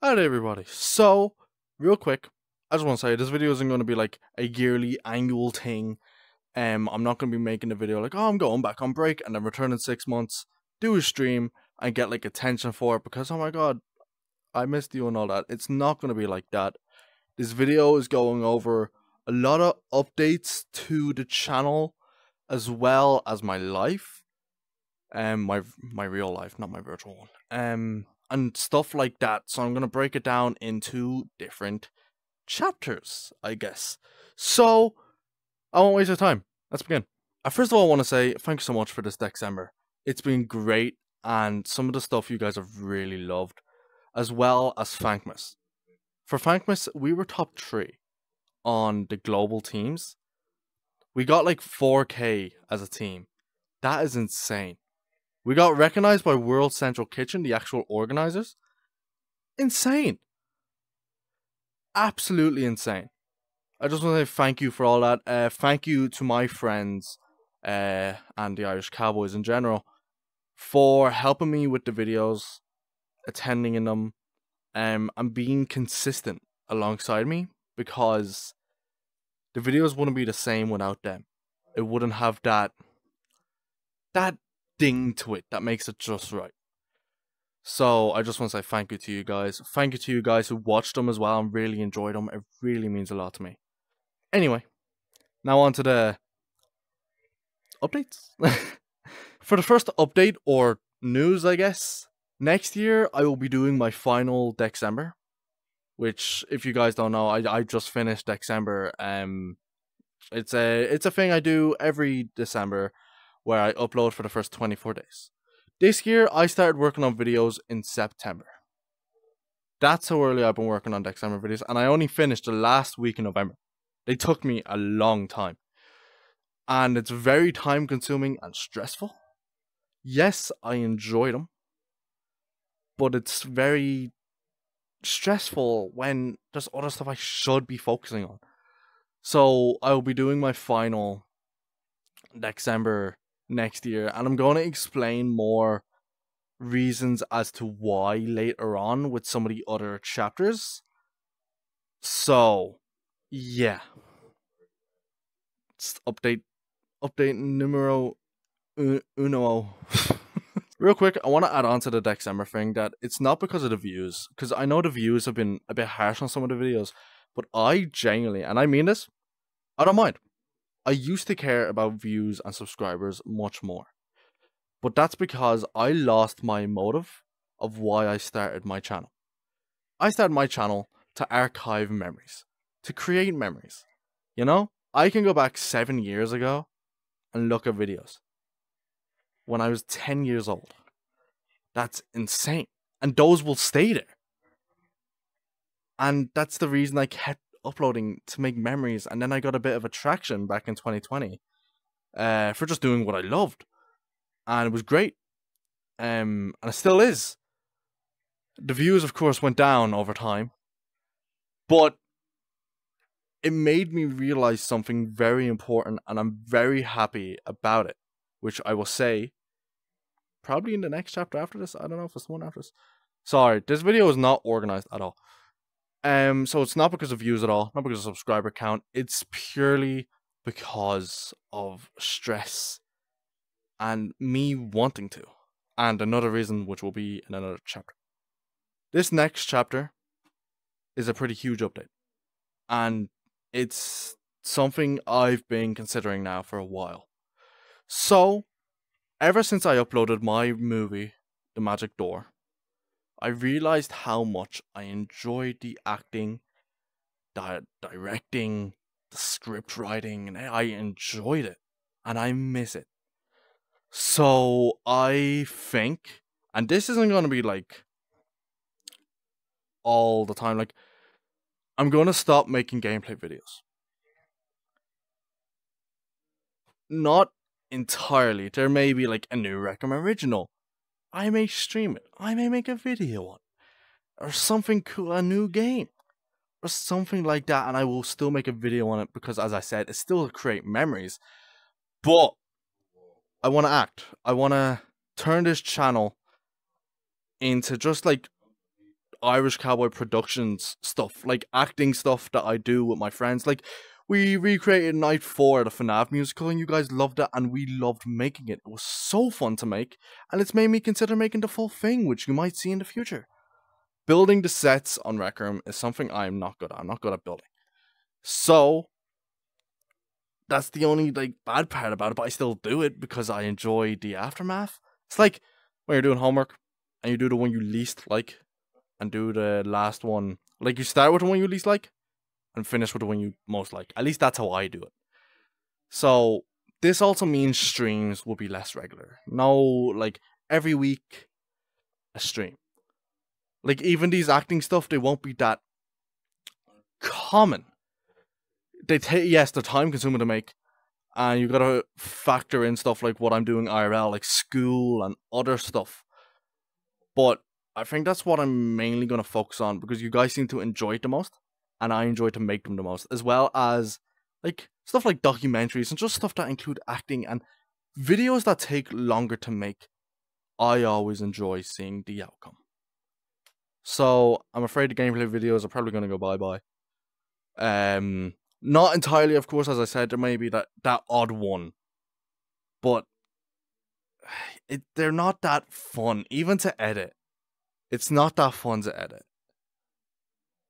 Alright everybody, so real quick, I just want to say this video isn't going to be like a yearly annual thing. I'm not going to be making a video like, oh, I'm going back on break and then return in 6 months, do a stream and get like attention for it because oh my god, I missed you and all that. It's not going to be like that. This video is going over a lot of updates to the channel as well as my life. My real life, not my virtual one. And stuff like that. So I'm gonna break it down into different chapters, I guess. So I won't waste your time. Let's begin. First of all, I want to say thank you so much for this Dec-cember. It's been great, and some of the stuff you guys have really loved, as well as Thankmas. For Thankmas, we were top 3 on the global teams. We got like 4K as a team. That is insane. We got recognized by World Central Kitchen, the actual organizers. Insane. Absolutely insane. I just want to say thank you for all that. Thank you to my friends and the Irish Cowboys in general for helping me with the videos, attending in them, and being consistent alongside me, because the videos wouldn't be the same without them. It wouldn't have that ding to it that makes it just right. So I just want to say thank you to you guys. Thank you to you guys who watched them as well and really enjoyed them. It really means a lot to me. Anyway, now on to the updates. For the first update or news, I guess, next year I will be doing my final Dec-cember, which, if you guys don't know, I just finished Dec-cember. It's a thing I do every December, where I upload for the first 24 days. This year, I started working on videos in September. That's how early I've been working on Dec-cember videos, and I only finished the last week in November. They took me a long time. And it's very time consuming and stressful. Yes, I enjoy them, but it's very stressful when there's other stuff I should be focusing on. So I will be doing my final Dec-cember next year, and I'm going to explain more reasons as to why later on with some of the other chapters. So yeah, it's update numero uno. Real quick, I want to add on to the Dec-cember thing that it's not because of the views, because I know the views have been a bit harsh on some of the videos, but I genuinely, and I mean this, I don't mind. I used to care about views and subscribers much more. But that's because I lost my motive of why I started my channel. I started my channel to archive memories, to create memories. You know, I can go back 7 years ago and look at videos when I was 10 years old. That's insane. And those will stay there. And that's the reason I kept uploading, to make memories. And then I got a bit of attraction back in 2020 for just doing what I loved, and it was great. And it still is. The views, of course, went down over time, but it made me realize something very important, and I'm very happy about it, which I will say probably in the next chapter after this. I don't know if it's the one after this. Sorry, this video is not organized at all. So it's not because of views at all, not because of subscriber count. It's purely because of stress and me wanting to. And another reason, which will be in another chapter. This next chapter is a pretty huge update. And it's something I've been considering now for a while. So, ever since I uploaded my movie, The Magic Door, I realized how much I enjoyed the acting, the directing, the script writing, and I enjoyed it. And I miss it. So I think, and this isn't going to be like all the time, like I'm going to stop making gameplay videos. Not entirely. There may be like a new Recom original. I may stream it. I may make a video on it. Or something cool, a new game. Or something like that, and I will still make a video on it because, as I said, it's still to create memories. But I want to act. I want to turn this channel into just like Irish Cowboy Productions stuff, like acting stuff that I do with my friends. Like, we recreated Night 4 of the FNAF musical, and you guys loved it, and we loved making it. It was so fun to make, and it's made me consider making the full thing, which you might see in the future. Building the sets on Rec Room is something I'm not good at. I'm not good at building. So, that's the only, like, bad part about it, but I still do it because I enjoy the aftermath. It's like when you're doing homework, and you do the one you least like, and do the last one. Like, you start with the one you least like, and finish with the one you most like. At least that's how I do it. So, this also means streams will be less regular. No, like, every week, a stream. Like, even these acting stuff, they won't be that common. Yes, they're time consuming to make, and you gotta factor in stuff like what I'm doing IRL, like school and other stuff. But I think that's what I'm mainly gonna focus on, because you guys seem to enjoy it the most, and I enjoy to make them the most, as well as like stuff like documentaries and just stuff that include acting and videos that take longer to make. I always enjoy seeing the outcome. So I'm afraid the gameplay videos are probably gonna go bye-bye. Not entirely, of course, as I said, there may be that odd one. But they're not that fun, even to edit. It's not that fun to edit.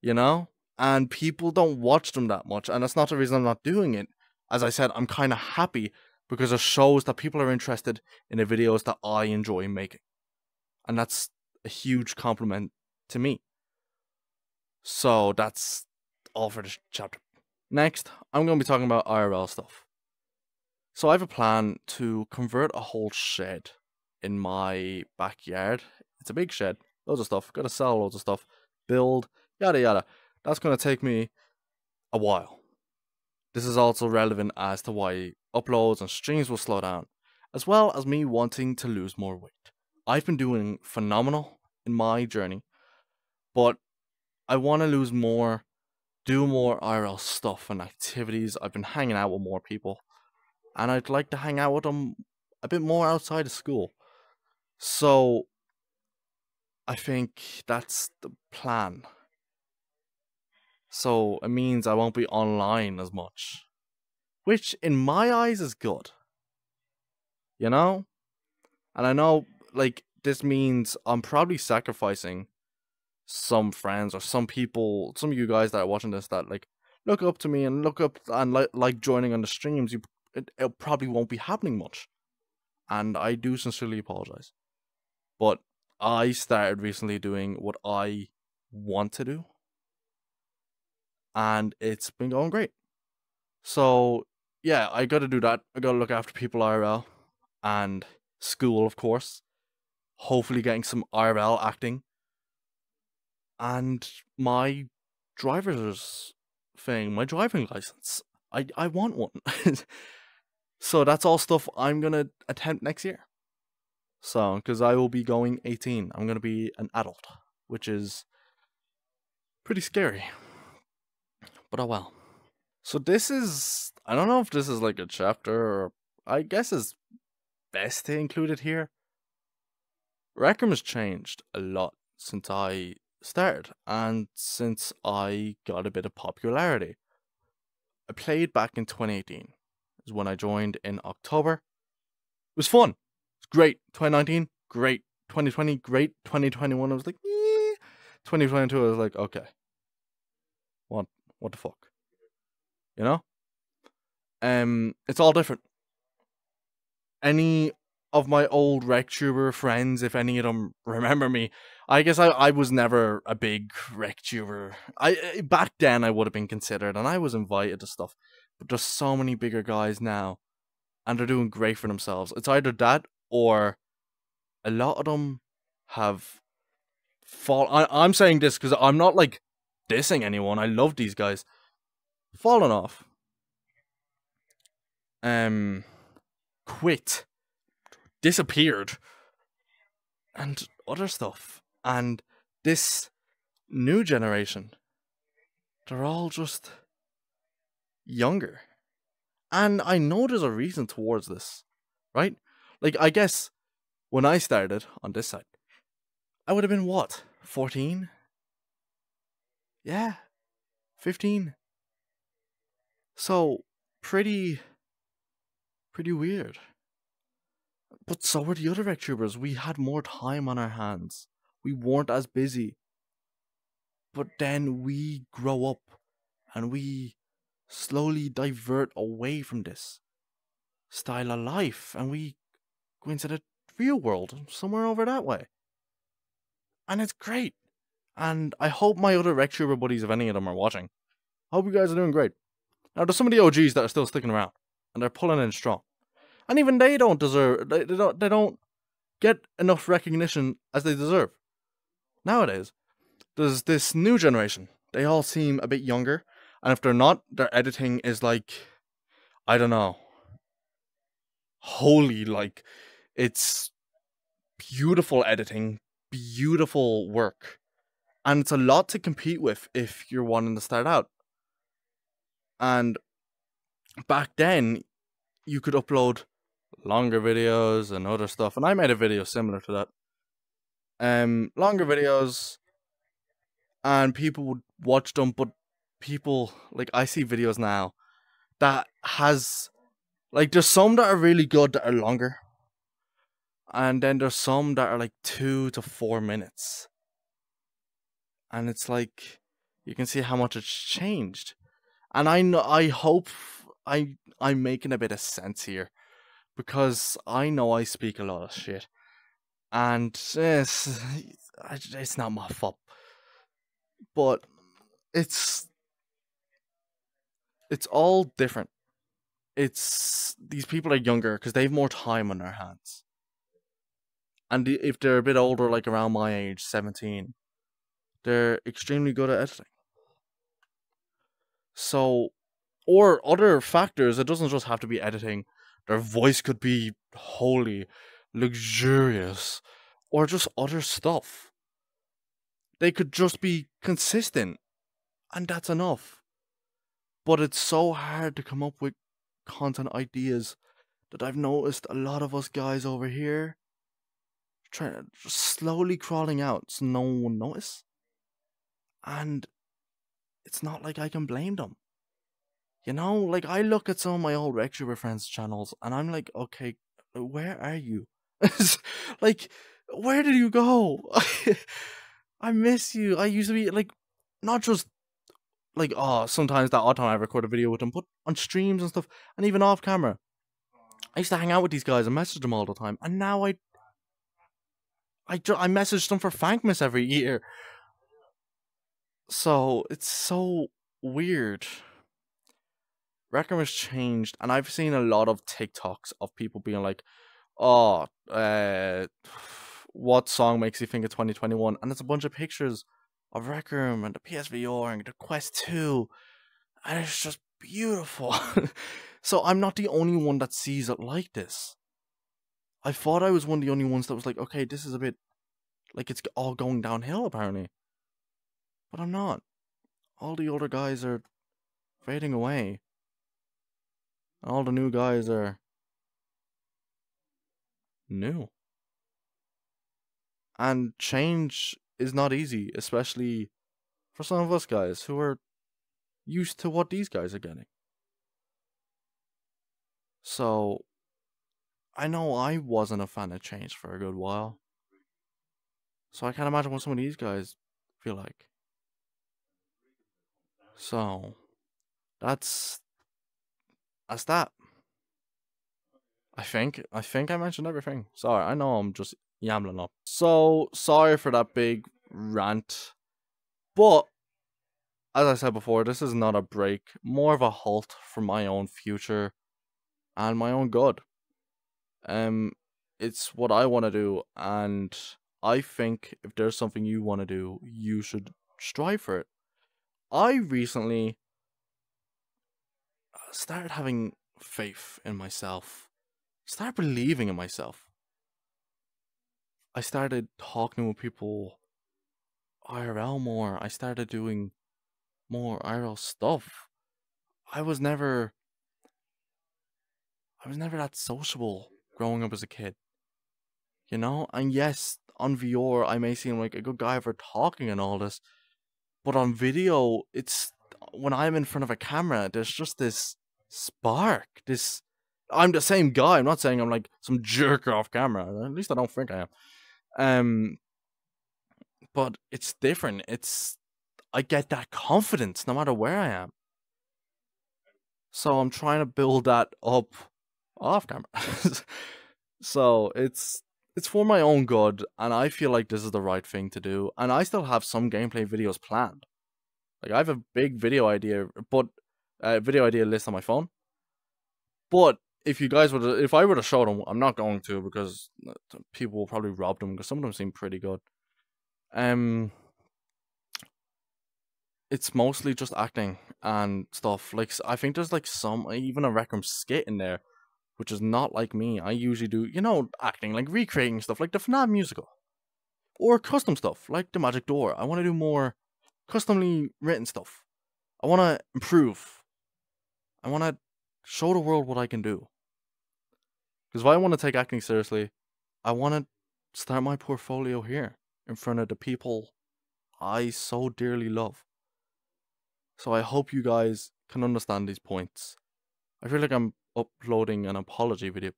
You know? And people don't watch them that much, and that's not the reason I'm not doing it. As I said, I'm kind of happy because it shows that people are interested in the videos that I enjoy making. And that's a huge compliment to me. So that's all for this chapter. Next, I'm going to be talking about IRL stuff. So I have a plan to convert a whole shed in my backyard. It's a big shed, loads of stuff, gotta sell loads of stuff, build, yada yada. That's going to take me a while. This is also relevant as to why uploads and streams will slow down, as well as me wanting to lose more weight. I've been doing phenomenal in my journey, but I want to lose more, do more IRL stuff and activities. I've been hanging out with more people, and I'd like to hang out with them a bit more outside of school. So I think that's the plan. So it means I won't be online as much, which in my eyes is good. You know? And I know, like, this means I'm probably sacrificing some friends or some people, some of you guys that are watching this that, like, look up to me and look up and like joining on the streams. It probably won't be happening much. And I do sincerely apologize. But I started recently doing what I want to do, and it's been going great. So yeah, I gotta do that. I gotta look after people IRL and school, of course. Hopefully getting some IRL acting. And my driver's thing, my driving license. I want one. So that's all stuff I'm gonna attempt next year. So, because I will be going 18. I'm gonna be an adult, which is pretty scary. But oh well. So this is, I don't know if this is like a chapter, or I guess it's best to include it here. Rec Room has changed a lot since I started, and since I got a bit of popularity. I played back in 2018, is when I joined in October. It was fun. It's great. 2019, great. 2020, great. 2021, I was like, eh. 2022, I was like, okay. What the fuck? You know? It's all different. Any of my old RecTuber friends, if any of them remember me, I guess I was never a big RecTuber. Back then I would have been considered, and I was invited to stuff. But there's so many bigger guys now, and they're doing great for themselves. It's either that, or a lot of them have I'm saying this because I'm not like dissing anyone. I love these guys. Fallen off. Quit. Disappeared. And other stuff. And this new generation, they're all just younger. And I know there's a reason towards this, right? Like, I guess when I started on this side, I would have been what? 14? Yeah, 15. So, pretty, pretty weird. But so were the other VecTubers. We had more time on our hands. We weren't as busy. But then we grow up and we slowly divert away from this style of life and we go into the real world, somewhere over that way. And it's great. And I hope my other VecTuber buddies, if any of them are watching, I hope you guys are doing great. Now, there's some of the OGs that are still sticking around and they're pulling in strong. And even they don't deserve, they don't get enough recognition as they deserve. Nowadays, there's this new generation. They all seem a bit younger, and if they're not, their editing is like, I don't know, holy, like, it's beautiful editing, beautiful work, and it's a lot to compete with if you're wanting to start out. And back then, you could upload longer videos and other stuff, and I made a video similar to that. Longer videos, and people would watch them, but people, like, I see videos now that has, like, there's some that are really good that are longer, and then there's some that are like 2 to 4 minutes, and it's like you can see how much it's changed. And I hope I'm making a bit of sense here, because I know I speak a lot of shit, and it's not my fault, but it's all different. It's, these people are younger because they have more time on their hands. And if they're a bit older, like around my age, 17, they're extremely good at editing. So, or other factors, it doesn't just have to be editing. Their voice could be wholly luxurious, or just other stuff. They could just be consistent, and that's enough. But it's so hard to come up with content ideas that I've noticed a lot of us guys over here trying, just slowly crawling out so no one notice. And it's not like I can blame them. You know, like, I look at some of my old VecTuber friends' channels and I'm like, okay, where are you? Like, where did you go? I miss you. I used to be, like, not just like, oh, sometimes that odd time I record a video with them, but on streams and stuff, and even off camera. I used to hang out with these guys and message them all the time, and now I message them for Thankmas every year. So it's so weird. Wrecker has changed, and I've seen a lot of TikToks of people being like, "Oh, what song makes you think of 2021?" And it's a bunch of pictures of Rec Room and the PSVR and the Quest 2, and it's just beautiful. So I'm not the only one that sees it like this. I thought I was one of the only ones that was like, okay, this is a bit like it's all going downhill apparently, but I'm not. All the older guys are fading away. All the new guys are new. And change is not easy, especially for some of us guys who are used to what these guys are getting. So, I know I wasn't a fan of change for a good while. So I can't imagine what some of these guys feel like. So, that's that. I think I mentioned everything. Sorry, I know I'm just yambling up. So, sorry for that big rant. But as I said before, this is not a break, more of a halt for my own future and my own good. Um, it's what I want to do, and I think if there's something you want to do, you should strive for it. I recently started having faith in myself, started believing in myself. I started talking with people IRL more. I started doing more IRL stuff. I was never that sociable growing up as a kid, you know? And yes, on VR, I may seem like a good guy for talking and all this, But on video, it's when I'm in front of a camera, there's just this spark. I'm the same guy. I'm not saying I'm like some jerk off camera. At least I don't think I am. Um, but it's different. I get that confidence no matter where I am. So I'm trying to build that up off camera. So it's for my own good, and I feel like this is the right thing to do. And I still have some gameplay videos planned. Like I have a big video idea, but video idea list on my phone. But if I were to show them, I'm not going to because people will probably rob them because some of them seem pretty good. It's mostly just acting and stuff. Like I think there's like even a Rec Room skit in there, which is not like me. I usually do, acting, like recreating stuff like the FNAF musical. Or custom stuff, like the Magic Door. I want to do more customly written stuff. I want to improve. I want to show the world what I can do. Because if I want to take acting seriously, I want to start my portfolio here in front of the people I so dearly love. So I hope you guys can understand these points. I feel like I'm uploading an apology video.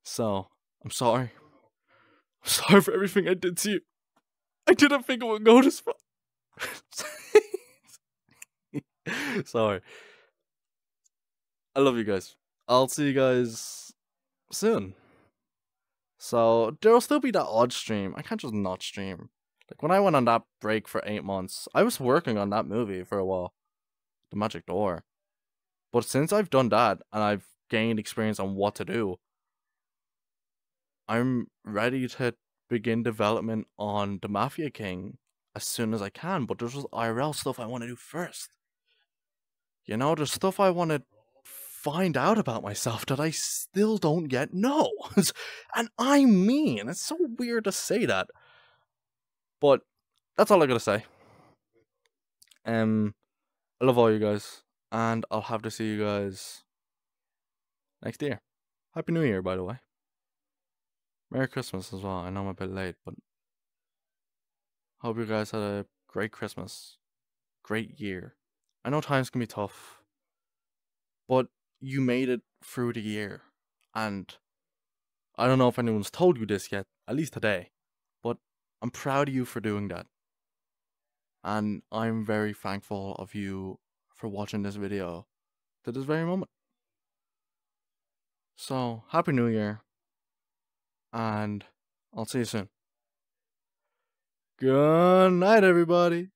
So, I'm sorry. I'm sorry for everything I did to you. I didn't think it would go this far. Sorry. I love you guys. I'll see you guys soon. So, there'll still be that odd stream. I can't just not stream. Like, when I went on that break for 8 months, I was working on that movie for a while. The Magic Door. But since I've done that, and I've gained experience on what to do, I'm ready to begin development on the Mafia King as soon as I can. But there's just IRL stuff I want to do first. There's stuff I want to find out about myself that I still don't yet know. And I mean, it's so weird to say that. But that's all I gotta say. I love all you guys. And I'll have to see you guys next year. Happy New Year, by the way. Merry Christmas as well. I know I'm a bit late, but hope you guys had a great Christmas. Great year. I know times can be tough, but you made it through the year. And I don't know if anyone's told you this yet, at least today, but I'm proud of you for doing that. And I'm very thankful of you for watching this video to this very moment. So, Happy New Year, and I'll see you soon. Good night, everybody.